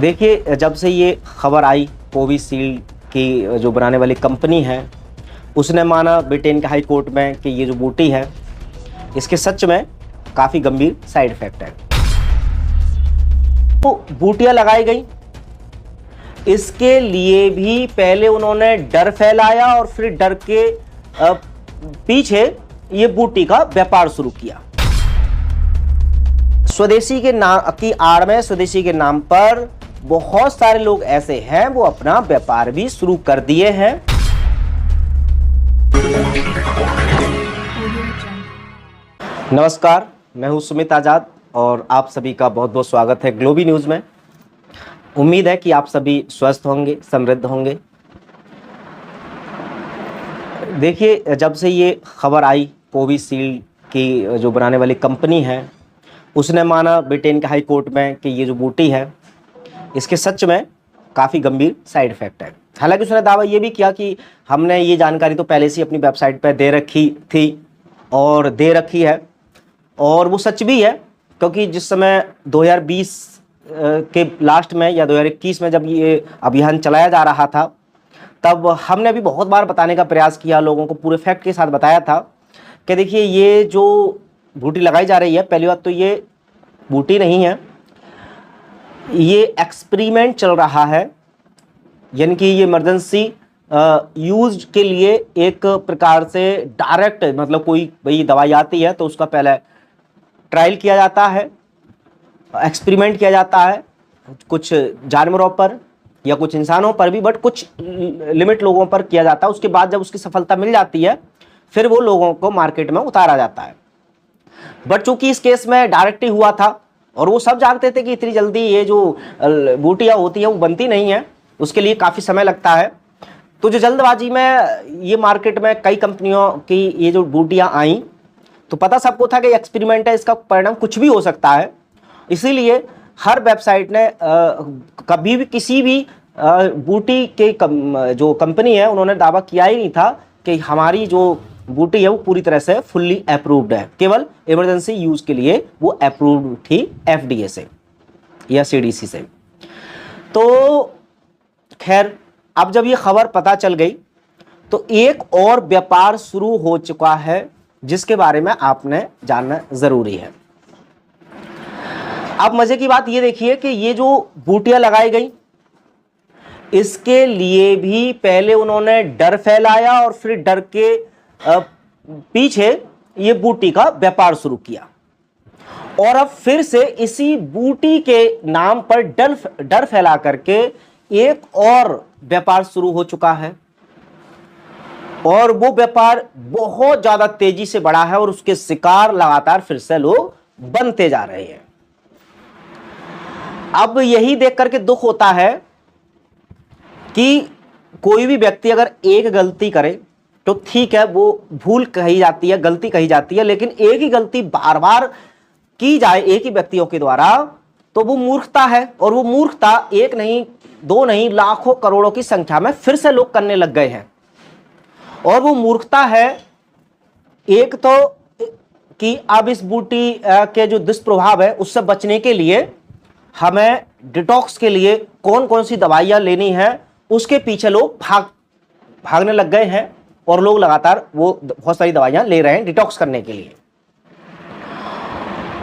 देखिए, जब से ये खबर आई कोविशील्ड की जो बनाने वाली कंपनी है उसने माना ब्रिटेन के हाई कोर्ट में कि ये जो बूटी है इसके सच में काफ़ी गंभीर साइड इफ़ेक्ट है। तो बूटियां लगाई गई, इसके लिए भी पहले उन्होंने डर फैलाया और फिर डर के पीछे ये बूटी का व्यापार शुरू किया। स्वदेशी के नाम की आड़ में, स्वदेशी के नाम पर बहुत सारे लोग ऐसे हैं वो अपना व्यापार भी शुरू कर दिए हैं। नमस्कार, मैं हूं सुमित आजाद और आप सभी का बहुत बहुत स्वागत है ग्लोबी न्यूज़ में। उम्मीद है कि आप सभी स्वस्थ होंगे, समृद्ध होंगे। देखिए, जब से ये खबर आई कोविशील्ड की जो बनाने वाली कंपनी है उसने माना ब्रिटेन के हाई कोर्ट में कि ये जो बूटी है इसके सच में काफ़ी गंभीर साइड इफ़ेक्ट है। हालांकि उसने दावा ये भी किया कि हमने ये जानकारी तो पहले से अपनी वेबसाइट पर दे रखी थी और दे रखी है, और वो सच भी है क्योंकि जिस समय 2020 के लास्ट में या 2021 में जब ये अभियान चलाया जा रहा था तब हमने भी बहुत बार बताने का प्रयास किया, लोगों को पूरे फैक्ट के साथ बताया था कि देखिए ये जो बूटी लगाई जा रही है, पहली बात तो ये बूटी नहीं है, ये एक्सपेरिमेंट चल रहा है, यानी कि ये इमरजेंसी यूज के लिए एक प्रकार से डायरेक्ट, मतलब कोई भाई दवाई आती है तो उसका पहले ट्रायल किया जाता है, एक्सपेरिमेंट किया जाता है कुछ जानवरों पर या कुछ इंसानों पर भी, बट कुछ लिमिट लोगों पर किया जाता है। उसके बाद जब उसकी सफलता मिल जाती है फिर वो लोगों को मार्केट में उतारा जाता है। बट चूंकि इस केस में डायरेक्ट ही हुआ था और वो सब जानते थे कि इतनी जल्दी ये जो बूटियाँ होती है वो बनती नहीं है, उसके लिए काफ़ी समय लगता है। तो जो जल्दबाजी में ये मार्केट में कई कंपनियों की ये जो बूटियाँ आई तो पता सबको था कि एक्सपेरिमेंट है, इसका परिणाम कुछ भी हो सकता है। इसीलिए हर वेबसाइट ने कभी भी किसी भी बूटी के जो कंपनी है उन्होंने दावा किया ही नहीं था कि हमारी जो बूटी है वो पूरी तरह से फुल्ली अप्रूव्ड है। केवल इमरजेंसी यूज के लिए वो अप्रूव्ड थी FDA से या CDC से। तो खैर, अब जब ये खबर पता चल गई तो एक और व्यापार शुरू हो चुका है जिसके बारे में आपने जानना जरूरी है। अब मजे की बात ये देखिए कि ये जो बूटियां लगाई गई इसके लिए भी पहले उन्होंने डर फैलाया और फिर डर के पीछे ये बूटी का व्यापार शुरू किया, और अब फिर से इसी बूटी के नाम पर डर फैला करके एक और व्यापार शुरू हो चुका है, और वो व्यापार बहुत ज्यादा तेजी से बढ़ा है और उसके शिकार लगातार फिर से लोग बनते जा रहे हैं। अब यही देख करके दुख होता है कि कोई भी व्यक्ति अगर एक गलती करे तो ठीक है, वो भूल कही जाती है, गलती कही जाती है, लेकिन एक ही गलती बार बार की जाए एक ही व्यक्तियों के द्वारा तो वो मूर्खता है, और वो मूर्खता एक नहीं, दो नहीं, लाखों करोड़ों की संख्या में फिर से लोग करने लग गए हैं। और वो मूर्खता है एक तो कि अब इस बूटी के जो दुष्प्रभाव है उससे बचने के लिए हमें डिटॉक्स के लिए कौन कौन सी दवाइयां लेनी है उसके पीछे लोग भागने लग गए हैं, और लोग लगातार वो बहुत सारी दवाइयां ले रहे हैं डिटॉक्स करने के लिए।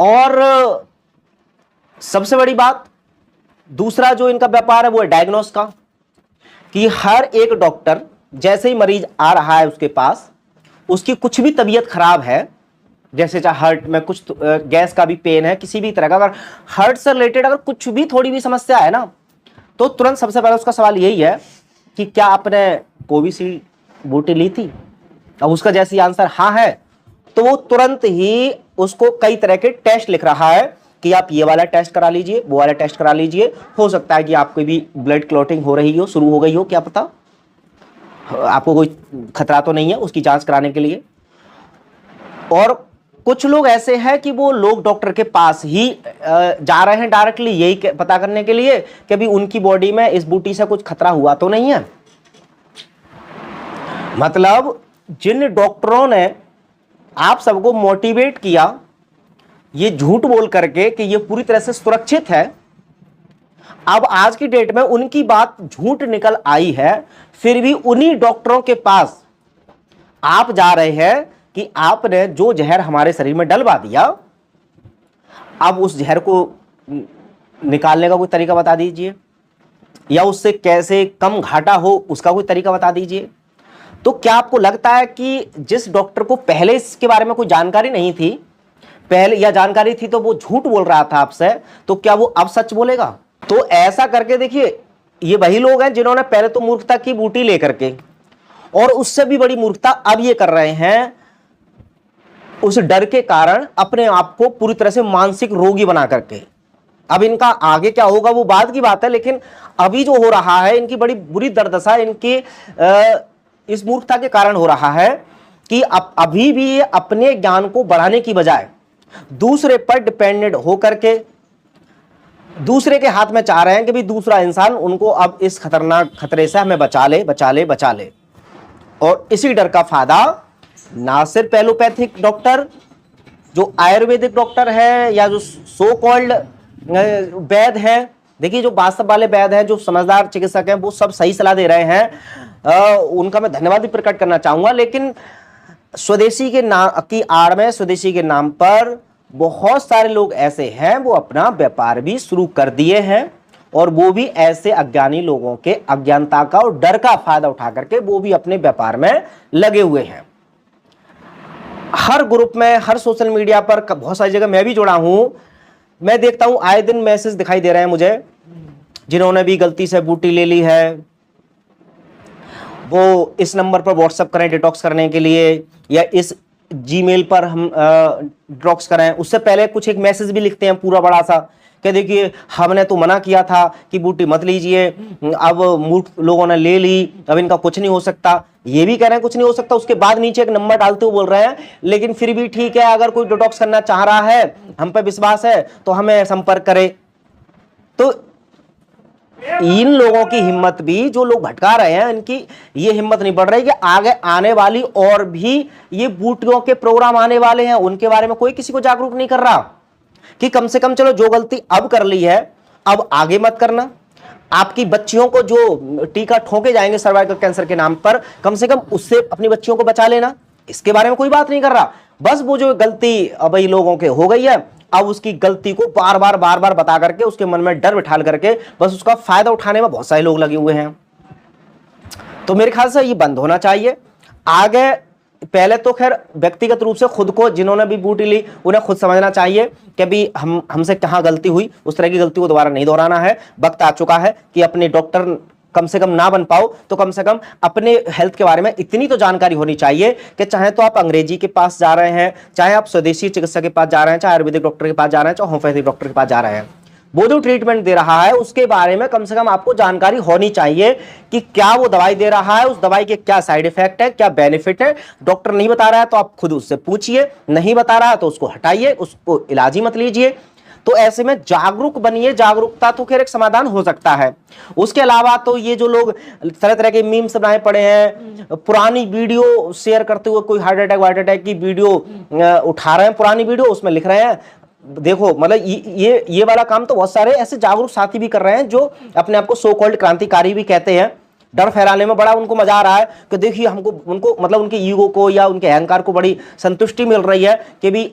और सबसे बड़ी बात, दूसरा जो इनका व्यापार है वो है डायग्नोस का, कि हर एक डॉक्टर जैसे ही मरीज आ रहा है उसके पास, उसकी कुछ भी तबीयत खराब है, जैसे चाहे हार्ट में कुछ गैस का भी पेन है, किसी भी तरह का, अगर हार्ट से रिलेटेड अगर कुछ भी थोड़ी भी समस्या है ना, तो तुरंत सबसे पहले उसका सवाल यही है कि क्या आपने कोविशील्ड बूटी ली थी। अब उसका जैसे आंसर हाँ है तो वो तुरंत ही उसको कई तरह के टेस्ट लिख रहा है कि आप ये वाला टेस्ट करा लीजिए, वो वाला टेस्ट करा लीजिए, हो सकता है कि आपको भी ब्लड क्लॉटिंग हो रही हो, शुरू हो गई हो, क्या पता, आपको कोई खतरा तो नहीं है, उसकी जांच कराने के लिए। और कुछ लोग ऐसे हैं कि वो लोग डॉक्टर के पास ही जा रहे हैं डायरेक्टली यही पता करने के लिए कि अभी उनकी बॉडी में इस बूटी से कुछ खतरा हुआ तो नहीं है। मतलब जिन डॉक्टरों ने आप सबको मोटिवेट किया ये झूठ बोल करके कि ये पूरी तरह से सुरक्षित है, अब आज की डेट में उनकी बात झूठ निकल आई है, फिर भी उन्हीं डॉक्टरों के पास आप जा रहे हैं कि आपने जो जहर हमारे शरीर में डलवा दिया, अब उस जहर को निकालने का कोई तरीका बता दीजिए, या उससे कैसे कम घाटा हो उसका कोई तरीका बता दीजिए। तो क्या आपको लगता है कि जिस डॉक्टर को पहले इसके बारे में कोई जानकारी नहीं थी, पहले या जानकारी थी तो वो झूठ बोल रहा था आपसे, तो क्या वो अब सच बोलेगा? तो ऐसा करके देखिए, ये वही लोग हैं जिन्होंने पहले तो मूर्खता की बूटी लेकर के, और उससे भी बड़ी मूर्खता अब ये कर रहे हैं, उस डर के कारण अपने आप को पूरी तरह से मानसिक रोगी बना करके। अब इनका आगे क्या होगा वो बाद की बात है, लेकिन अभी जो हो रहा है, इनकी बड़ी बुरी दुर्दशा इनकी इस मूर्खता के कारण हो रहा है कि अभी भी ये अपने ज्ञान को बढ़ाने की बजाय दूसरे पर डिपेंडेंट होकर के दूसरे के हाथ में चाह रहे हैं कि भी दूसरा इंसान उनको अब इस खतरनाक खतरे से हमें बचा ले बचा ले बचा ले। और इसी डर का फायदा ना सिर्फ एलोपैथिक डॉक्टर, जो आयुर्वेदिक डॉक्टर है, या जो सो कॉल्ड वैद्य हैं, देखिए जो वास्तव वाले वैद्य हैं, जो समझदार चिकित्सक हैं, वो सब सही सलाह दे रहे हैं, उनका मैं धन्यवाद भी प्रकट करना चाहूंगा। लेकिन स्वदेशी के नाम की आड़ में, स्वदेशी के नाम पर बहुत सारे लोग ऐसे हैं, वो अपना व्यापार भी शुरू कर दिए हैं, और वो भी ऐसे अज्ञानी लोगों के अज्ञानता का और डर का फायदा उठा करके वो भी अपने व्यापार में लगे हुए हैं। हर ग्रुप में, हर सोशल मीडिया पर, बहुत सारी जगह मैं भी जुड़ा हूं, मैं देखता हूं आए दिन मैसेज दिखाई दे रहे हैं मुझे, जिन्होंने भी गलती से बूटी ले ली है वो इस नंबर पर व्हाट्सएप करें डिटॉक्स करने के लिए, या इस जीमेल पर हम डिटॉक्स करें। उससे पहले कुछ एक मैसेज भी लिखते हैं पूरा बड़ा सा कि देखिए हमने तो मना किया था कि बूटी मत लीजिए, अब मूर्ख लोगों ने ले ली, अब इनका कुछ नहीं हो सकता। ये भी कह रहे हैं कुछ नहीं हो सकता, उसके बाद नीचे एक नंबर डालते हुए बोल रहे हैं लेकिन फिर भी ठीक है, अगर कोई डिटॉक्स करना चाह रहा है, हम पे विश्वास है, तो हमें संपर्क करे। तो इन लोगों की हिम्मत भी, जो लोग भटका रहे हैं, इनकी ये हिम्मत नहीं बढ़ रही कि आगे आने वाली और भी ये बूटियों के प्रोग्राम आने वाले हैं, उनके बारे में कोई किसी को जागरूक नहीं कर रहा कि कम से कम चलो जो गलती अब कर ली है अब आगे मत करना। आपकी बच्चियों को जो टीका ठोके जाएंगे सर्वाइकल कैंसर के नाम पर, कम से कम उससे अपनी बच्चियों को बचा लेना, इसके बारे में कोई बात नहीं कर रहा। बस वो जो गलती अब लोगों के हो गई है, अब उसकी गलती को बार बार बता करके उसके मन में डर बिठाल करके बस उसका फायदा उठाने में बहुत सारे लोग लगे हुए हैं। तो मेरे ख्याल से ये बंद होना चाहिए। आगे पहले तो खैर व्यक्तिगत रूप से खुद को, जिन्होंने भी बूटी ली, उन्हें खुद समझना चाहिए कि भी हमसे कहाँ गलती हुई, उस तरह की गलती को दोबारा नहीं दोहराना है। वक्त आ चुका है कि अपने डॉक्टर कम से कम ना बन पाओ तो कम से कम अपने हेल्थ के बारे में इतनी तो जानकारी होनी चाहिए कि चाहे तो आप अंग्रेजी के पास जा रहे हैं, चाहे आप स्वदेशी चिकित्सक के पास जा रहे हैं, चाहे आयुर्वेदिक डॉक्टर के पास जा रहे हैं, चाहे होम्योपैथिक डॉक्टर के पास जा रहे हैं, वो जो ट्रीटमेंट दे रहा है उसके बारे में कम से कम आपको जानकारी होनी चाहिए कि क्या वो दवाई दे रहा है, उस दवाई के क्या साइड इफेक्ट है, क्या बेनिफिट है। डॉक्टर नहीं बता रहा है तो आप खुद उससे पूछिए, नहीं बता रहा है तो उसको हटाइए, उसको इलाज ही मत लीजिए। तो ऐसे में जागरूक बनिए। जागरूकता तो खैर एक समाधान हो सकता है। उसके अलावा तो ये जो लोग तरह तरह के मीम्स बनाए पड़े हैं, पुरानी वीडियो शेयर करते हुए कोई हार्ट अटैक की वीडियो उठा रहे हैं, पुरानी वीडियो, उसमें लिख रहे हैं देखो, मतलब ये वाला काम तो बहुत सारे ऐसे जागरूक साथी भी कर रहे हैं जो अपने आप को सो कॉल्ड क्रांतिकारी भी कहते हैं। डर फैलाने में बड़ा उनको मजा आ रहा है कि देखिए हमको, उनको मतलब उनके ईगो को या उनके अहंकार को बड़ी संतुष्टि मिल रही है कि भी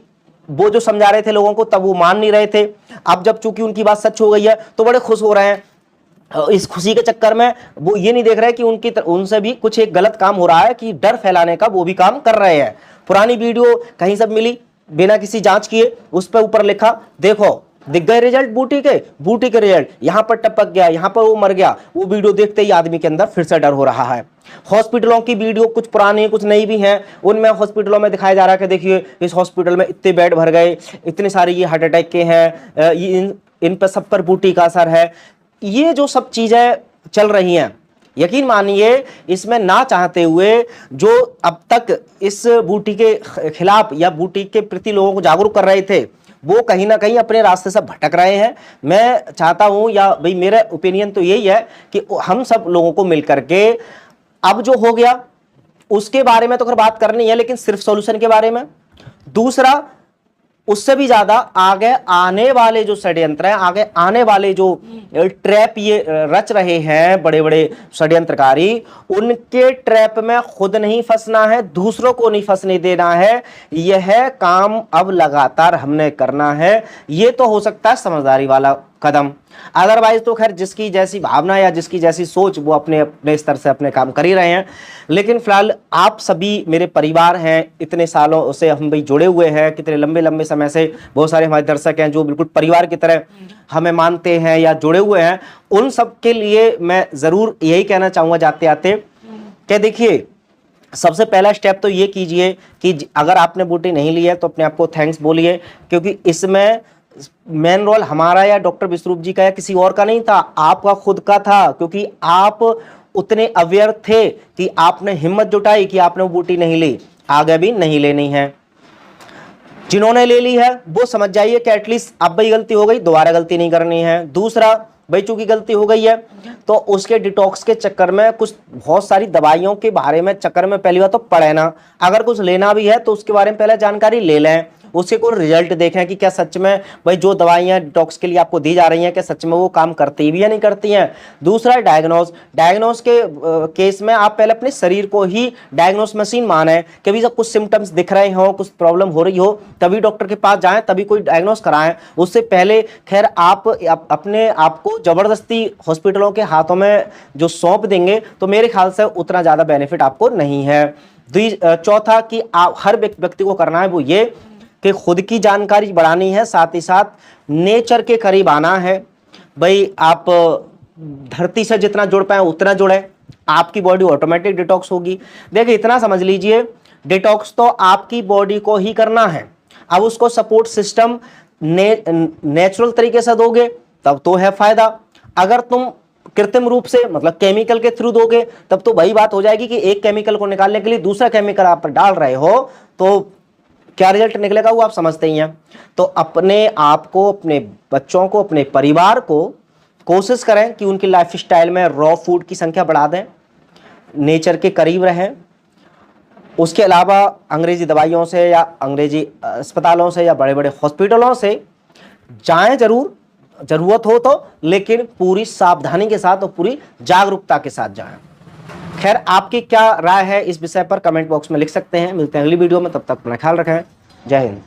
वो जो समझा रहे थे लोगों को तब वो मान नहीं रहे थे, अब जब चूंकि उनकी बात सच हो गई है तो बड़े खुश हो रहे हैं। इस खुशी के चक्कर में वो ये नहीं देख रहे कि उनसे भी कुछ एक गलत काम हो रहा है, कि डर फैलाने का वो भी काम कर रहे हैं। पुरानी वीडियो कहीं सब मिली बिना किसी जांच किए, उस पर ऊपर लिखा देखो दिख गए रिजल्ट बूटी के रिजल्ट, यहां पर टपक गया, यहां पर वो मर गया। वो वीडियो देखते ही आदमी के अंदर फिर से डर हो रहा है। हॉस्पिटलों की वीडियो कुछ पुरानी कुछ नई भी हैं, उनमें हॉस्पिटलों में दिखाया जा रहा है कि देखिए इस हॉस्पिटल में इतने बेड भर गए, इतने सारे ये हार्ट अटैक के हैं, इन पर सब पर बूटी का असर है। ये जो सब चीजें चल रही हैं, यकीन मानिए इसमें ना चाहते हुए जो अब तक इस बूटी के खिलाफ या बूटी के प्रति लोगों को जागरूक कर रहे थे, वो कहीं ना कहीं अपने रास्ते से भटक रहे हैं। मैं चाहता हूं, या भाई मेरा ओपिनियन तो यही है कि हम सब लोगों को मिलकर के अब जो हो गया उसके बारे में तो खैर बात करनी है, लेकिन सिर्फ सॉल्यूशन के बारे में। दूसरा, उससे भी ज्यादा आगे आने वाले जो षड्यंत्र हैं, आगे आने वाले जो ट्रैप ये रच रहे हैं बड़े बड़े षड्यंत्रकारी, उनके ट्रैप में खुद नहीं फंसना है, दूसरों को नहीं फंसने देना है। यह काम अब लगातार हमने करना है। ये तो हो सकता है समझदारी वाला कदम, अदरवाइज तो खैर जिसकी जैसी भावना या जिसकी जैसी सोच वो अपने अपने स्तर से अपने काम कर ही रहे हैं। लेकिन फिलहाल आप सभी मेरे परिवार हैं, इतने सालों से हम भी जुड़े हुए हैं, कितने लंबे लंबे समय से बहुत सारे हमारे दर्शक हैं जो बिल्कुल परिवार की तरह हमें मानते हैं या जुड़े हुए हैं। उन सब के लिए मैं ज़रूर यही कहना चाहूँगा जाते आते कि देखिए, सबसे पहला स्टेप तो ये कीजिए कि अगर आपने बूटी नहीं ली है तो अपने आप को थैंक्स बोलिए, क्योंकि इसमें मेन रोल हमारा या डॉक्टर विश्वरूप जी का या किसी और का नहीं था, आपका खुद का था। क्योंकि आप उतने अवेयर थे कि आपने हिम्मत जुटाई कि आपने वो बूटी नहीं ली, आगे भी नहीं लेनी है। जिन्होंने ले ली है वो समझ जाइए कि एटलीस्ट अब भाई गलती हो गई, दोबारा गलती नहीं करनी है। दूसरा, भाई चूंकि गलती हो गई है तो उसके डिटॉक्स के चक्कर में कुछ बहुत सारी दवाइयों के बारे में चक्कर में पहली बार तो पड़े ना। अगर कुछ लेना भी है तो उसके बारे में पहले जानकारी ले लें, उसके कोई रिजल्ट देखें कि क्या सच में भाई जो दवाइयाँ डिटॉक्स के लिए आपको दी जा रही हैं क्या सच में वो काम करती भी या नहीं करती हैं। दूसरा, डायग्नोस के केस में आप पहले अपने शरीर को ही डायग्नोस मशीन माने कि भी जब कुछ सिम्टम्स दिख रहे हो, कुछ प्रॉब्लम हो रही हो, तभी डॉक्टर के पास जाएं, तभी कोई डायग्नोस कराएं। उससे पहले खैर आप अपने आप को जबरदस्ती हॉस्पिटलों के हाथों में जो सौंप देंगे तो मेरे ख्याल से उतना ज़्यादा बेनिफिट आपको नहीं है। चौथा कि आप हर व्यक्ति को करना है वो ये कि खुद की जानकारी बढ़ानी है, साथ ही साथ नेचर के करीब आना है। भाई आप धरती से जितना जुड़ पाए उतना जुड़े, आपकी बॉडी ऑटोमेटिक डिटॉक्स होगी। देखिए इतना समझ लीजिए, डिटॉक्स तो आपकी बॉडी को ही करना है। अब उसको सपोर्ट सिस्टम नेचुरल तरीके से दोगे तब तो है फायदा। अगर तुम कृत्रिम रूप से मतलब केमिकल के थ्रू दोगे तब तो वही बात हो जाएगी कि एक केमिकल को निकालने के लिए दूसरा केमिकल आप डाल रहे हो, तो क्या रिजल्ट निकलेगा वो आप समझते ही हैं। तो अपने आप को, अपने बच्चों को, अपने परिवार को कोशिश करें कि उनकी लाइफस्टाइल में रॉ फूड की संख्या बढ़ा दें, नेचर के करीब रहें। उसके अलावा अंग्रेजी दवाइयों से या अंग्रेजी अस्पतालों से या बड़े बड़े हॉस्पिटलों से जाएं जरूर, जरूरत हो तो, लेकिन पूरी सावधानी के साथ और पूरी जागरूकता के साथ जाएं। खैर आपकी क्या राय है इस विषय पर कमेंट बॉक्स में लिख सकते हैं। मिलते हैं अगली वीडियो में, तब तक अपना ख्याल रखें। जय हिंद।